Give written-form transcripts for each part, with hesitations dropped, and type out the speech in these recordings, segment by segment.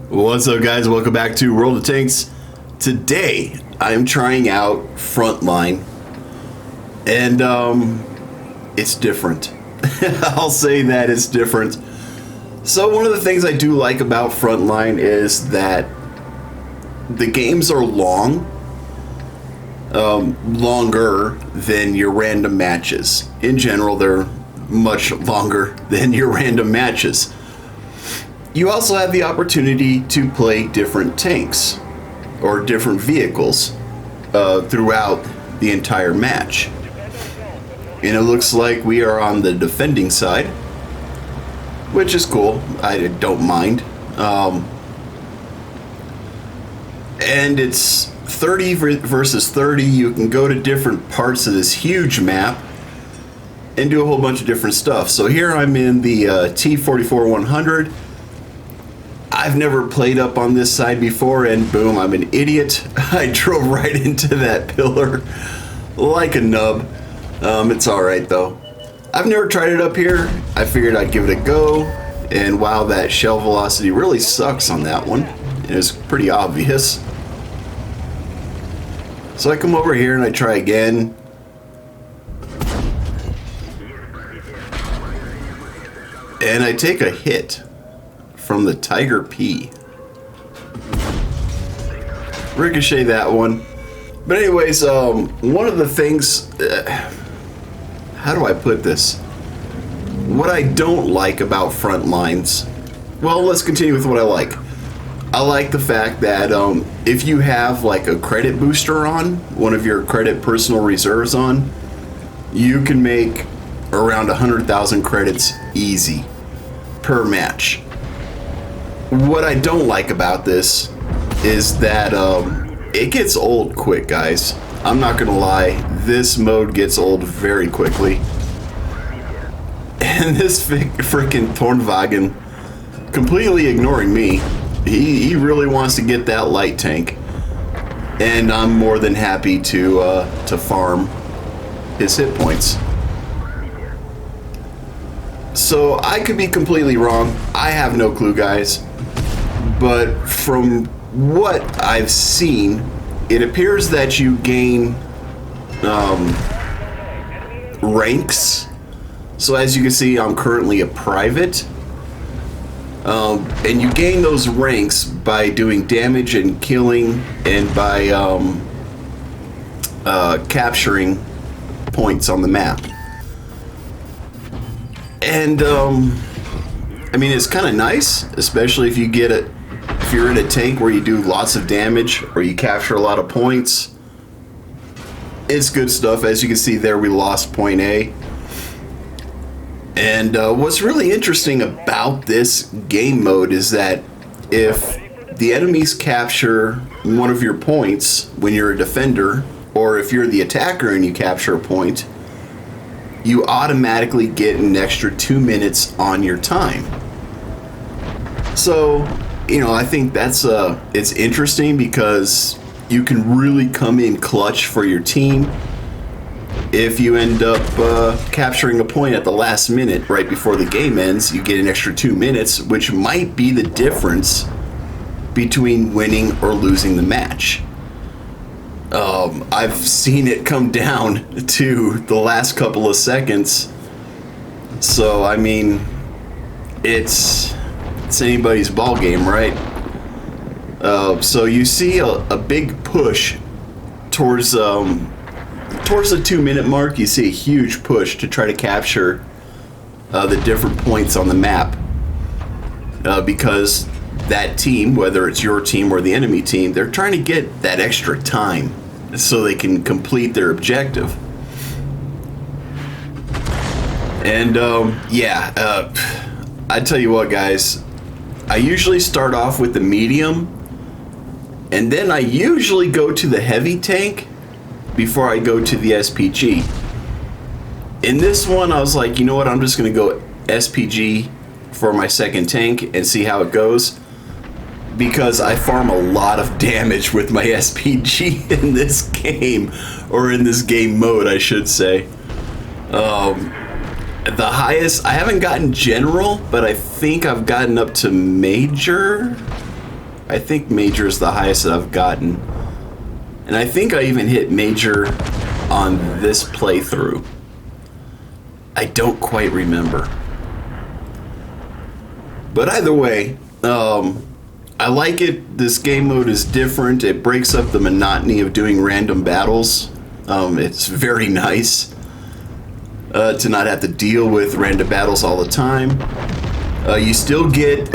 What's up, guys? Welcome back to World of Tanks. Today, I'm trying out Frontline, and it's different. I'll say that it's different. So one of the things I do like about Frontline is that the games are longer than your random matches. In general, they're much longer than your random matches. You also have the opportunity to play different tanks or different vehicles throughout the entire match. And it looks like we are on the defending side, which is cool. I don't mind. And it's 30 versus 30. You can go to different parts of this huge map and do a whole bunch of different stuff. So here I'm in the T-44-100. I've never played up on this side before, and boom, I'm an idiot. I drove right into that pillar like a nub. It's alright though. I've never tried it up here. I figured I'd give it a go, and wow, that shell velocity really sucks on that one. It's pretty obvious. So I come over here and I try again. And I take a hit from the Tiger P. Ricochet that one. But anyways, one of the things, how do I put this? What I don't like about Frontlines, well, let's continue with what I like. I like the fact that if you have like a credit booster on, one of your credit personal reserves on, you can make around 100,000 credits easy per match. What I don't like about this is that it gets old quick, guys. I'm not gonna lie, this mode gets old very quickly. And this freaking Thornwagen completely ignoring me. He really wants to get that light tank, and I'm more than happy to farm his hit points. So I could be completely wrong. I have no clue, guys. But from what I've seen, it appears that you gain ranks. So as you can see, I'm currently a private. And you gain those ranks by doing damage and killing, and by capturing points on the map. And I mean, it's kind of nice, especially if you get it. If you're in a tank where you do lots of damage or you capture a lot of points, it's good stuff. As you can see there, we lost point A. And what's really interesting about this game mode is that if the enemies capture one of your points when you're a defender, or if you're the attacker and you capture a point, you automatically get an extra 2 minutes on your time. So, you know, I think that's it's interesting because you can really come in clutch for your team. If you end up capturing a point at the last minute right before the game ends, you get an extra 2 minutes, which might be the difference between winning or losing the match. I've seen it come down to the last couple of seconds. So, I mean, it's anybody's ball game, right? So you see a big push towards the 2 minute mark. You see a huge push to try to capture the different points on the map, because that team, whether it's your team or the enemy team, they're trying to get that extra time so they can complete their objective. And I tell you what, guys, I usually start off with the medium, and then I usually go to the heavy tank before I go to the SPG. In this one, I was like, you know what, I'm just gonna go SPG for my second tank and see how it goes, because I farm a lot of damage with my SPG in this game, or in this game mode, I should say. The highest, I haven't gotten general, but I think I've gotten up to major. I think major is the highest that I've gotten. And I think I even hit major on this playthrough. I don't quite remember. But either way, I like it. This game mode is different. It breaks up the monotony of doing random battles. It's very nice to not have to deal with random battles all the time. You still get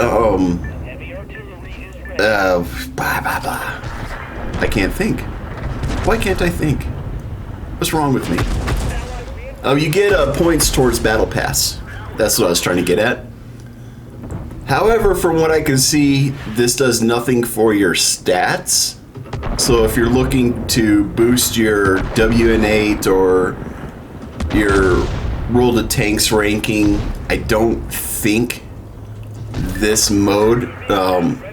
I can't think. Why can't I think? What's wrong with me? You get points towards Battle Pass. That's what I was trying to get at. However, from what I can see, this does nothing for your stats. So if you're looking to boost your WN8 or your World of Tanks ranking, I don't think this mode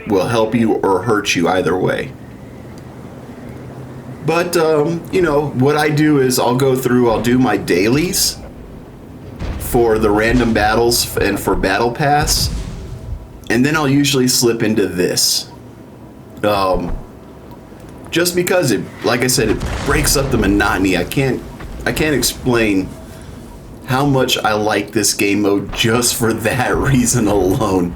will help you or hurt you either way. But, you know, what I do is I'll go through, I'll do my dailies for the random battles and for Battle Pass. And then I'll usually slip into this. Just because it, like I said, it breaks up the monotony. I can't explain how much I like this game mode just for that reason alone.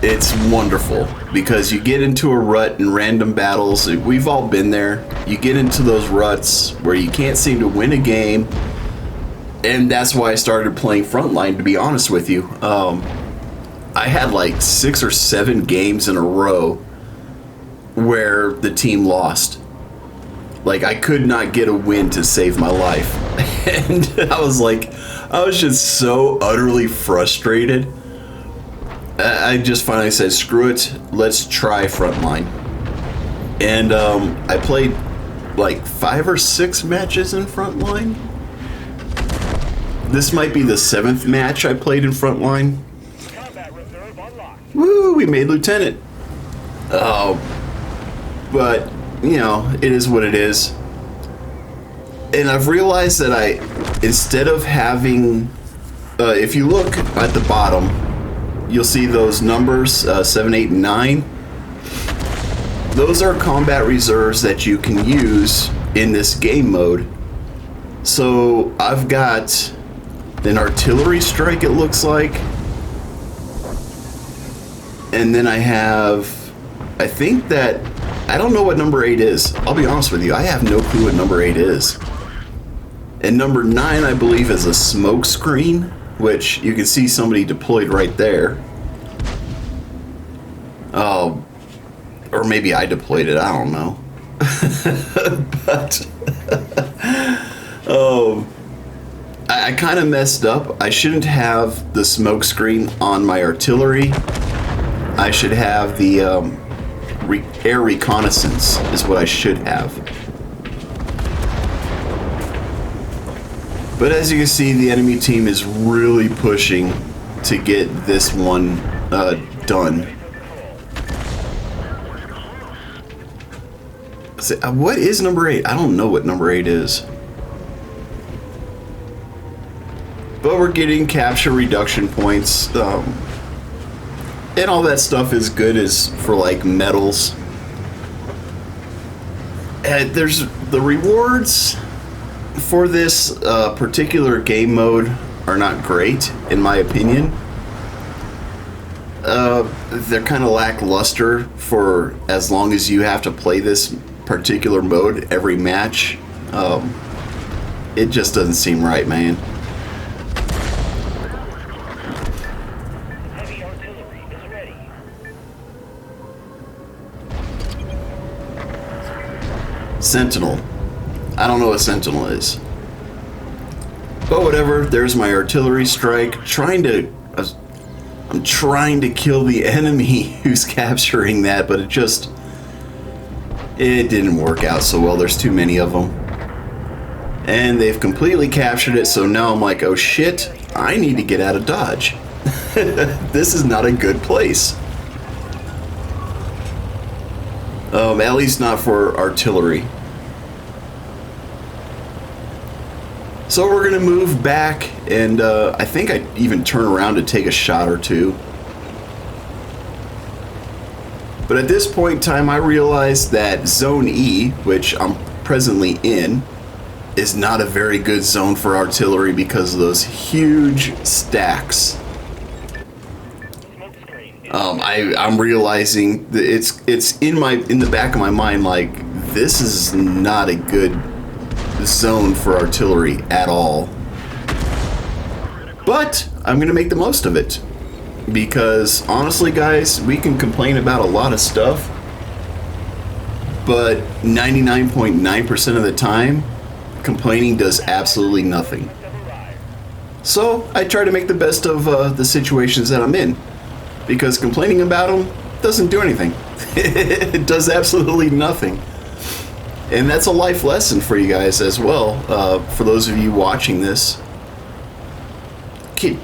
It's wonderful because you get into a rut in random battles. We've all been there. You get into those ruts where you can't seem to win a game. And that's why I started playing Frontline, to be honest with you. I had like 6 or 7 games in a row where the team lost. Like, I could not get a win to save my life. And I was just so utterly frustrated. I just finally said, screw it, let's try Frontline. And I played like 5 or 6 matches in Frontline. This might be the 7th match I played in Frontline. Woo, we made Lieutenant. But, you know, it is what it is. And I've realized that instead of having, if you look at the bottom, you'll see those numbers, 7, 8, and 9. Those are combat reserves that you can use in this game mode. So I've got an artillery strike, it looks like. And then I have, I think that, I don't know what number 8 is. I'll be honest with you, I have no clue what number 8 is. And number 9, I believe, is a smoke screen, which you can see somebody deployed right there. Or maybe I deployed it, I don't know. But, I kind of messed up. I shouldn't have the smoke screen on my artillery. I should have the air reconnaissance is what I should have. But as you can see, the enemy team is really pushing to get this one done. What is number 8? I don't know what number 8 is. But we're getting capture reduction points. And all that stuff is good as for like medals. And there's the rewards for this particular game mode are not great, in my opinion. They're kind of lackluster for as long as you have to play this particular mode every match. It just doesn't seem right, man. Sentinel. I don't know what Sentinel is. But whatever, there's my artillery strike. I'm trying to kill the enemy who's capturing that, but it didn't work out so well. There's too many of them. And they've completely captured it, so now I'm like, oh shit, I need to get out of Dodge. This is not a good place. At least not for artillery. So we're gonna move back, and I think I even turn around to take a shot or two. But at this point in time, I realized that Zone E, which I'm presently in, is not a very good zone for artillery because of those huge stacks. I'm realizing that it's in the back of my mind, like, this is not a good zone for artillery at all. But I'm gonna make the most of it, because honestly, guys, we can complain about a lot of stuff, but 99.9% of the time, complaining does absolutely nothing. So I try to make the best of the situations that I'm in, because complaining about them doesn't do anything. It does absolutely nothing. And that's a life lesson for you guys as well. For those of you watching this,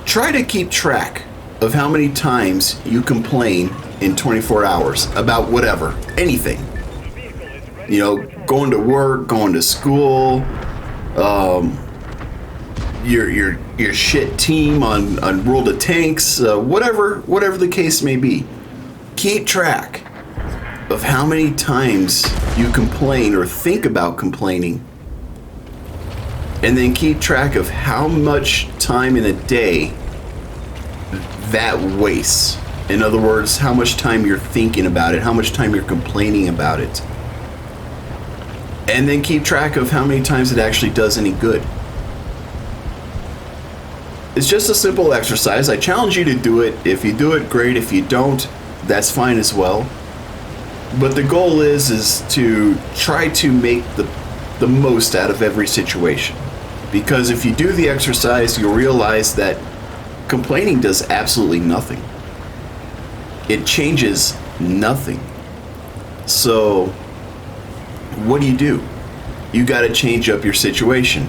try to keep track of how many times you complain in 24 hours about whatever, anything. You know, going to work, going to school, your shit team on World of Tanks, whatever the case may be. Keep track of how many times you complain or think about complaining, and then keep track of how much time in a day that wastes. In other words, how much time you're thinking about it, how much time you're complaining about it, and then keep track of how many times it actually does any good. It's just a simple exercise. I challenge you to do it. If you do it, great. If you don't, that's fine as well. But the goal is to try to make the most out of every situation. Because if you do the exercise, you'll realize that complaining does absolutely nothing. It changes nothing. So what do? You got to change up your situation.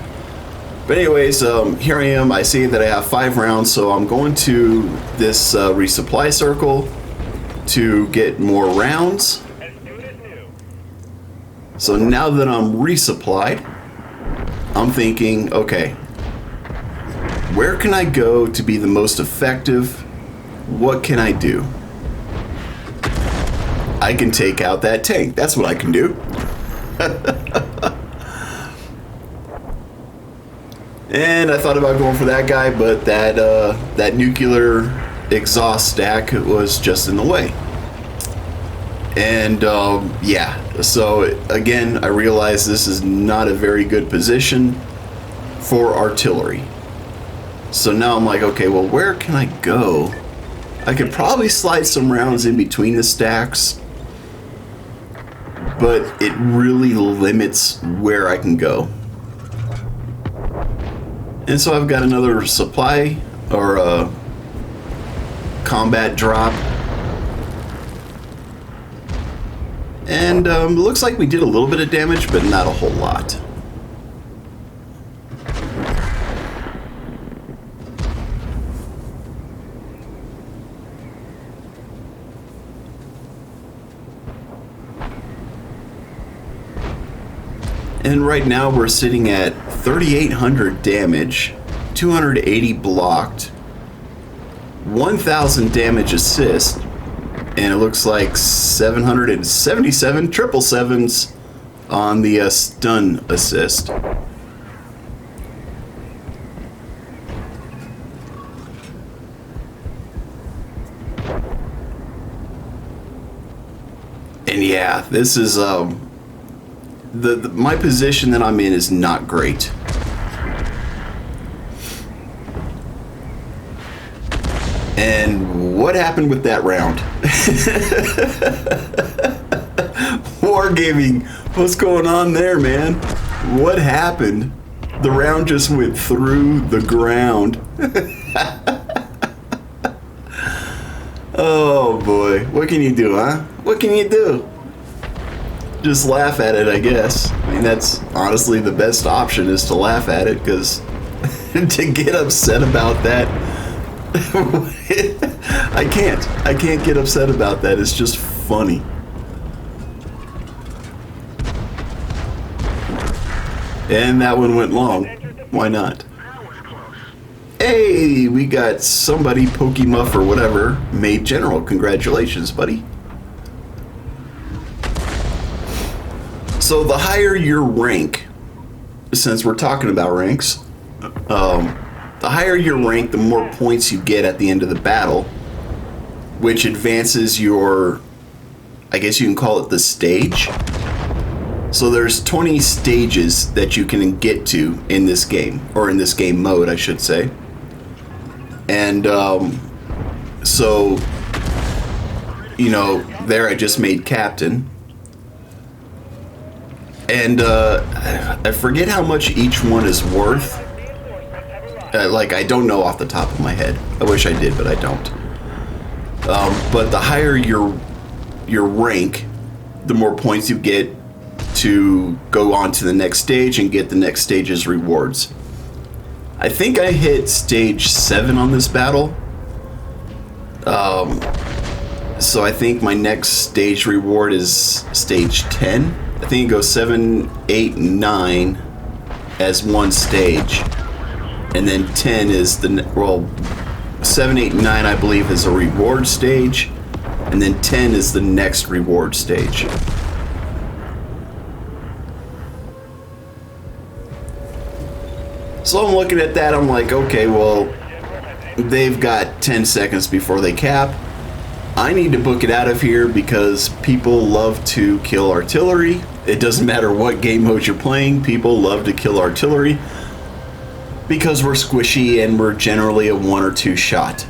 But anyways, here I am. I see that I have 5 rounds, so I'm going to this resupply circle to get more rounds. So now that I'm resupplied, I'm thinking, okay, where can I go to be the most effective? What can I do? I can take out that tank. That's what I can do. And I thought about going for that guy, but that nuclear exhaust stack was just in the way. And yeah, so again, I realized this is not a very good position for artillery. So now I'm like, okay, well, where can I go? I could probably slide some rounds in between the stacks, but it really limits where I can go. And so I've got another supply or a combat drop. And it looks like we did a little bit of damage, but not a whole lot. And right now we're sitting at 3,800 damage, 280 blocked, 1,000 damage assist, and it looks like 777 triple sevens on the stun assist. And yeah, this is my position that I'm in is not great. And what happened with that round? Wargaming, what's going on there, man? What happened? The round just went through the ground. Oh boy, what can you do, huh? What can you do? Just laugh at it, I guess. I mean, that's honestly the best option, is to laugh at it, because to get upset about that, I can't get upset about that. It's just funny. And that one went long. Why not? Hey, we got somebody, Pokemuff or whatever, made general. Congratulations, buddy. So the higher your rank, since we're talking about ranks, the higher your rank, the more points you get at the end of the battle, which advances your, I guess you can call it the stage. So there's 20 stages that you can get to in this game, or in this game mode, I should say. And so, you know, there I just made captain. And I forget how much each one is worth. Like, I don't know off the top of my head. I wish I did, but I don't. But the higher your rank, the more points you get to go on to the next stage and get the next stage's rewards. I think I hit stage 7 on this battle. So I think my next stage reward is stage 10. I think it goes 7, 8, 9 as one stage. And then 10 is the, well, 7, 8, 9 I believe is a reward stage. And then 10 is the next reward stage. So I'm looking at that, I'm like, okay, well, they've got 10 seconds before they cap. I need to book it out of here because people love to kill artillery. It doesn't matter what game mode you're playing, people love to kill artillery because we're squishy and we're generally a 1 or 2 shot.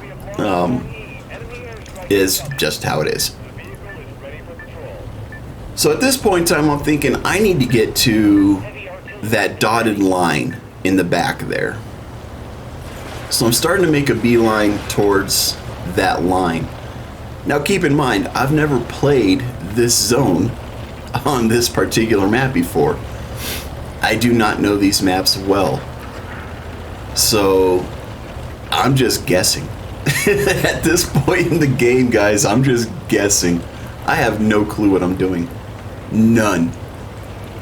Is just how it is. So at this point in time, I'm thinking I need to get to that dotted line in the back there. So I'm starting to make a beeline towards that line. Now keep in mind, I've never played this zone on this particular map before. I do not know these maps well. So I'm just guessing. At this point in the game, guys, I'm just guessing. I have no clue what I'm doing. None.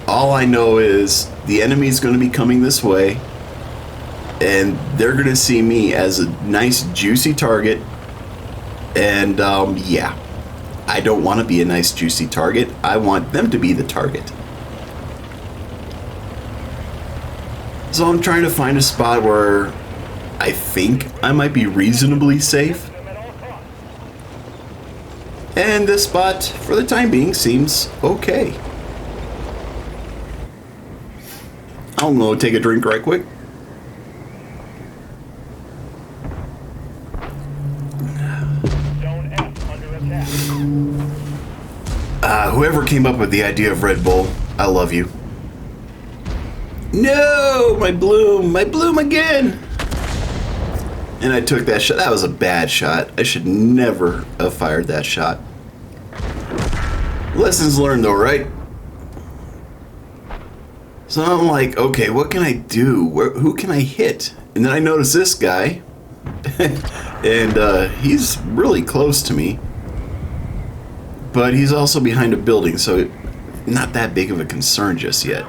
All I know is the enemy's going to be coming this way, and they're going to see me as a nice, juicy target. And, yeah, I don't want to be a nice, juicy target. I want them to be the target. So I'm trying to find a spot where I think I might be reasonably safe. And this spot, for the time being, seems okay. I'll go take a drink right quick. Whoever came up with the idea of Red Bull, I love you. No, my bloom again. And I took that shot. That was a bad shot. I should never have fired that shot. Lessons learned though, right? So I'm like, okay, what can I do? Who can I hit? And then I notice this guy. And he's really close to me. But he's also behind a building, so not that big of a concern just yet.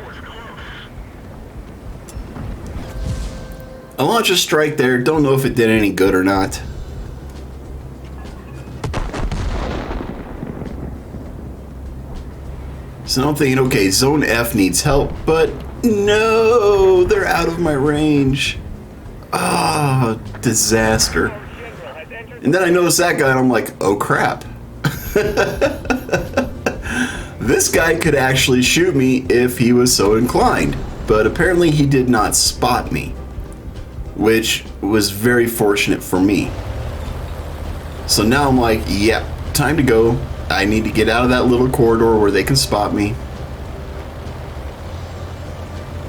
I launched a strike there. Don't know if it did any good or not. So I'm thinking, okay, Zone F needs help, but no, they're out of my range. Ah, oh, disaster. And then I noticed that guy, and I'm like, oh crap. This guy could actually shoot me if he was so inclined, but apparently he did not spot me, which was very fortunate for me. So now I'm like, yep, time to go. I need to get out of that little corridor where they can spot me.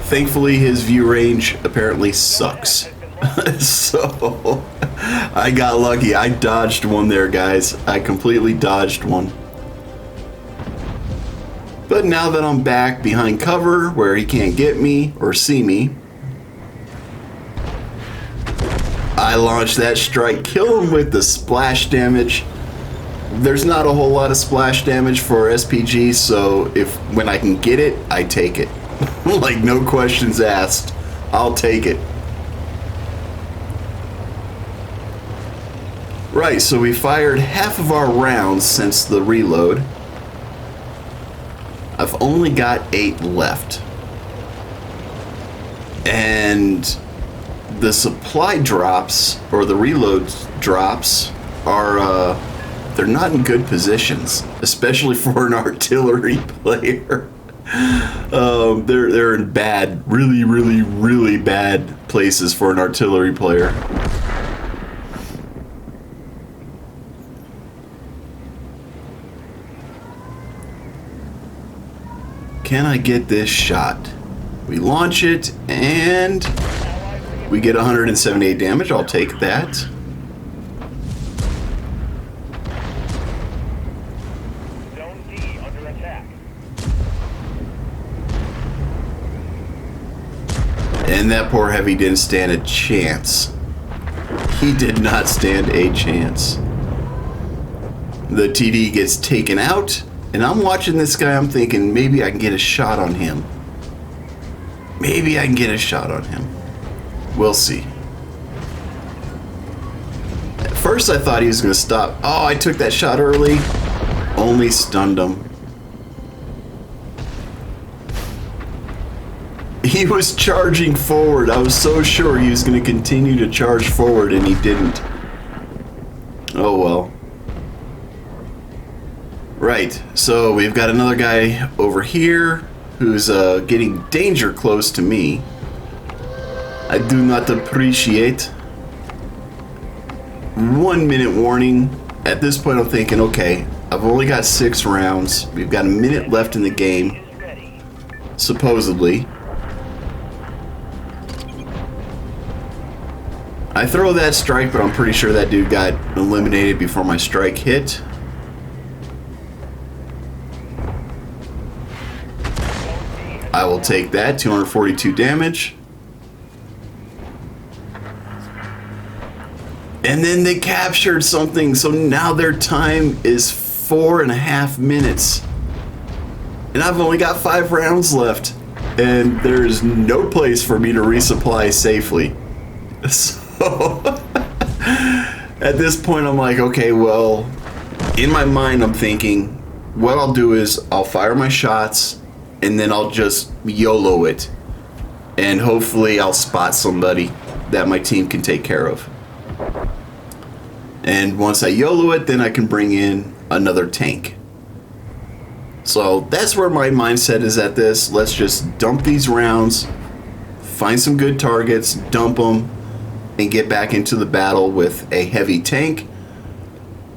Thankfully, his view range apparently sucks. So I got lucky. I dodged one there, guys. I completely dodged one. But now that I'm back behind cover where he can't get me or see me, I launched that strike, kill him with the splash damage. There's not a whole lot of splash damage for SPG, so when I can get it, I take it. Like, no questions asked. I'll take it. Right, so we fired half of our rounds since the reload. I've only got 8 left. And the supply drops, or the reload drops, are, they're not in good positions, especially for an artillery player. They're in bad, really bad places for an artillery player. Can I get this shot? We launch it and we get 178 damage. I'll take that. Zone D under attack. And that poor heavy didn't stand a chance. He did not stand a chance. The TD gets taken out, and I'm watching this guy. I'm thinking maybe I can get a shot on him. Maybe I can get a shot on him. We'll see. At first I thought he was going to stop. Oh, I took that shot early. Only stunned him. He was charging forward. I was so sure he was going to continue to charge forward, and he didn't. Oh well. Right, so we've got another guy over here who's getting danger close to me. I do not appreciate. 1 minute warning. At this point I'm thinking, okay, I've only got 6 rounds. We've got a minute left in the game, supposedly. I throw that strike, but I'm pretty sure that dude got eliminated before my strike hit. I will take that, 242 damage. And then they captured something, so now their time is 4.5 minutes. And I've only got 5 rounds left. And there's no place for me to resupply safely. So, at this point I'm like, okay, well, in my mind I'm thinking, what I'll do is I'll fire my shots, and then I'll just YOLO it. And hopefully I'll spot somebody that my team can take care of. And once I YOLO it, then I can bring in another tank. So that's where my mindset is at this. Let's just dump these rounds, find some good targets, dump them, and get back into the battle with a heavy tank.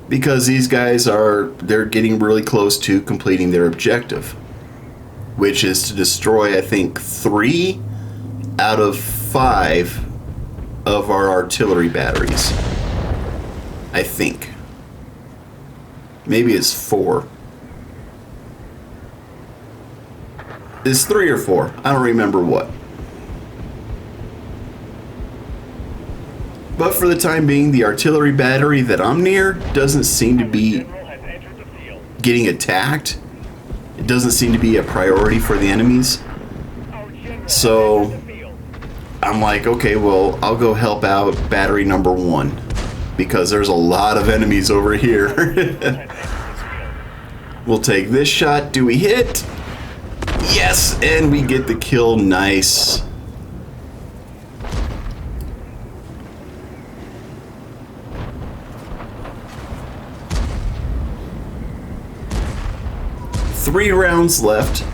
Because these guys they're getting really close to completing their objective, which is to destroy, I think, 3 out of 5 of our artillery batteries. I think. Maybe it's 4. It's 3 or 4. I don't remember what. But for the time being, the artillery battery that I'm near doesn't seem to be getting attacked. It doesn't seem to be a priority for the enemies. So I'm like, okay, well, I'll go help out battery number 1, because there's a lot of enemies over here. We'll take this shot. Do we hit? Yes, and we get the kill. Nice. Three rounds left.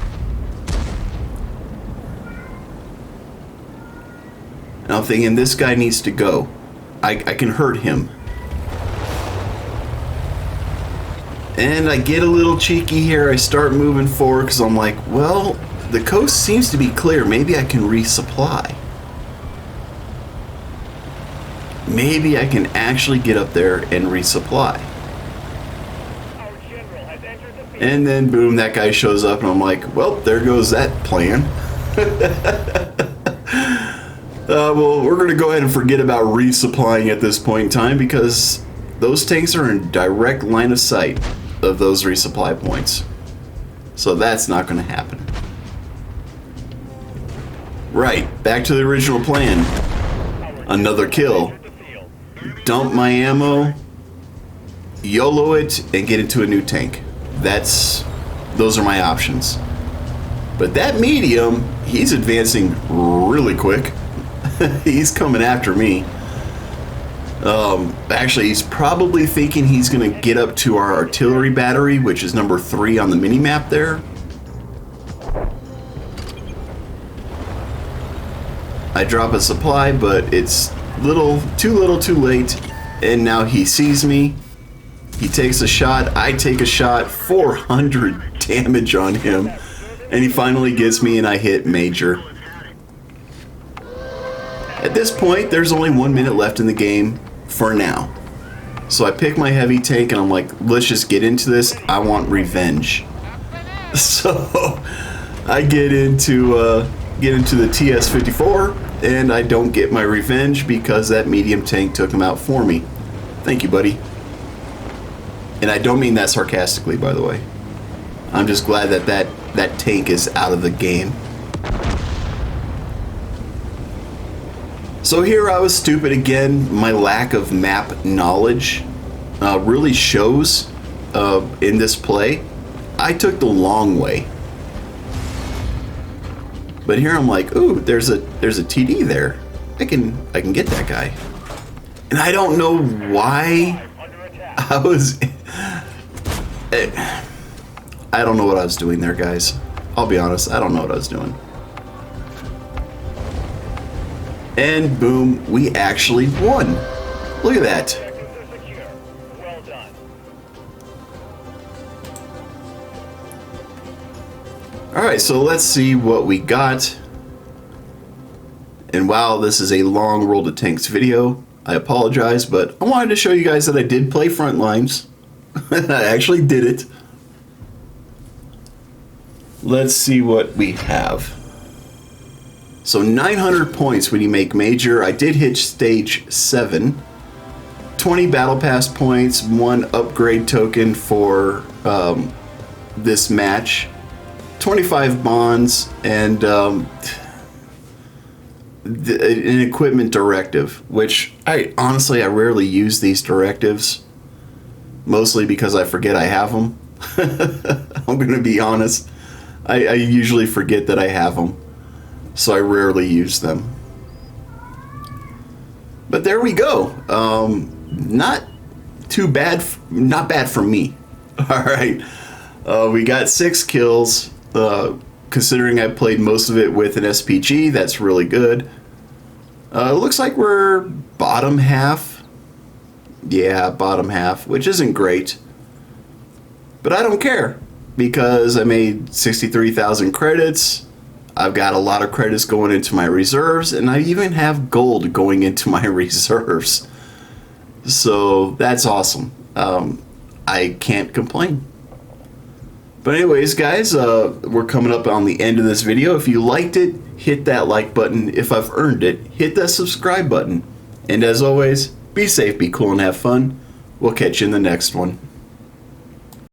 And I'm thinking this guy needs to go. I can hurt him. And I get a little cheeky here. I start moving forward because I'm like, well, the coast seems to be clear. Maybe I can resupply. Maybe I can actually get up there and resupply. And then boom, that guy shows up and I'm like, well, there goes that plan. Well, we're going to go ahead and forget about resupplying at this point in time, because those tanks are in direct line of sight of those resupply points. So that's not going to happen. Right, back to the original plan. Another kill. Dump my ammo, YOLO it, and get into a new tank. Those are my options. But that medium, he's advancing really quick. He's coming after me. Actually, he's probably thinking he's going to get up to our artillery battery, which is number 3 on the mini-map there. I drop a supply, but it's too little too late. And now he sees me. He takes a shot. I take a shot. 400 damage on him. And he finally gets me, and I hit Major. At this point, there's only 1 minute left in the game for now. So I pick my heavy tank, and I'm like, let's just get into this. I want revenge. So I get into the TS-54, and I don't get my revenge because that medium tank took him out for me. Thank you, buddy. And I don't mean that sarcastically, by the way. I'm just glad that tank is out of the game. So here I was stupid again. My lack of map knowledge really shows in this play. I took the long way. But here I'm like, ooh, there's a TD there. I can get that guy. And I don't know why I was... I don't know what I was doing there, guys. I'll be honest, I don't know what I was doing. And boom, we actually won. Look at that. Well done. Alright, so let's see what we got. And wow, this is a long World of Tanks video. I apologize, but I wanted to show you guys that I did play Frontlines. I actually did it. Let's see what we have. So 900 points when you make Major. I did hit stage 7. 20 battle pass points, 1 upgrade token for this match. 25 bonds, and an equipment directive, which I rarely use these directives. Mostly because I forget I have them. I'm going to be honest. I usually forget that I have them. So I rarely use them. But there we go. Not too bad. Not bad for me. All right. We got 6 kills. Considering I played most of it with an SPG, that's really good. It looks like we're bottom half. Yeah, bottom half, which isn't great. But I don't care, because I made 63,000 credits. I've got a lot of credits going into my reserves, and I even have gold going into my reserves. So that's awesome. I can't complain. But anyways, guys, we're coming up on the end of this video. If you liked it, hit that like button. If I've earned it, hit that subscribe button. And as always, be safe, be cool, and have fun. We'll catch you in the next one.